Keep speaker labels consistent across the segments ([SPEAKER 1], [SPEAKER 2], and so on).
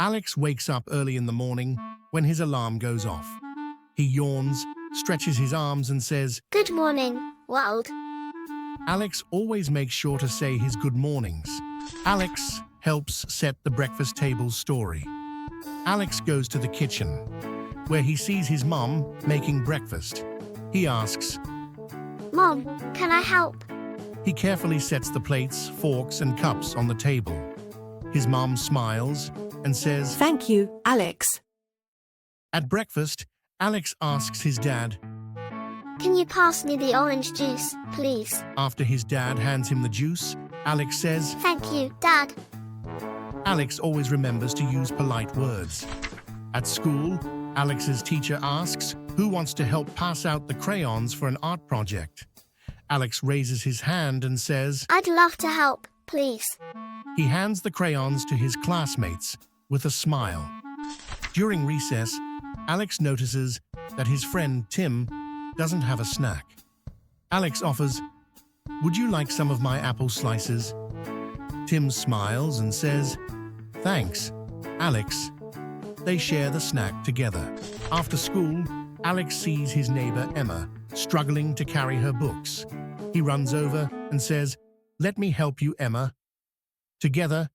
[SPEAKER 1] Alex wakes up early in the morning when his alarm goes off. He yawns, stretches his arms and says,
[SPEAKER 2] Good morning, world.
[SPEAKER 1] Alex always makes sure to say his good mornings. Alex helps set the breakfast table story. Alex goes to the kitchen, where he sees his mom making breakfast. He asks,
[SPEAKER 2] Mom, can I help?
[SPEAKER 1] He carefully sets the plates, forks and cups on the table. His mom smiles and says,
[SPEAKER 3] Thank you, Alex.
[SPEAKER 1] At breakfast, Alex asks his dad.
[SPEAKER 2] Can you pass me the orange juice, please?
[SPEAKER 1] After his dad hands him the juice, Alex says,
[SPEAKER 2] Thank you, Dad.
[SPEAKER 1] Alex always remembers to use polite words. At school, Alex's teacher asks who wants to help pass out the crayons for an art project. Alex raises his hand and says,
[SPEAKER 2] I'd love to help, please.
[SPEAKER 1] He hands the crayons to his classmates with a smile. During recess, Alex notices that his friend Tim doesn't have a snack. Alex offers, Would you like some of my apple slices? Tim smiles and says, Thanks, Alex. They share the snack together. After school, Alex sees his neighbor Emma struggling to carry her books. He runs over and says, Let me help you, Emma. Together,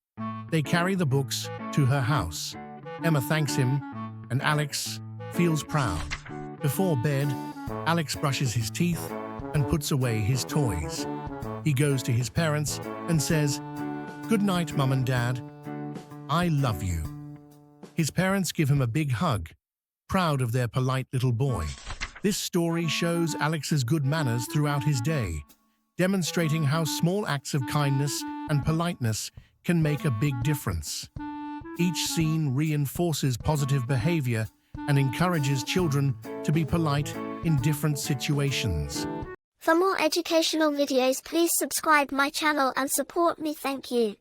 [SPEAKER 1] they carry the books to her house. Emma thanks him, and Alex feels proud. Before bed, Alex brushes his teeth and puts away his toys. He goes to his parents and says, Good night, Mum and Dad. I love you. His parents give him a big hug, proud of their polite little boy. This story shows Alex's good manners throughout his day, demonstrating how small acts of kindness and politeness can make a big difference. Each scene reinforces positive behavior and encourages children to be polite in different situations.
[SPEAKER 2] For more educational videos, please subscribe my channel and support me. Thank you.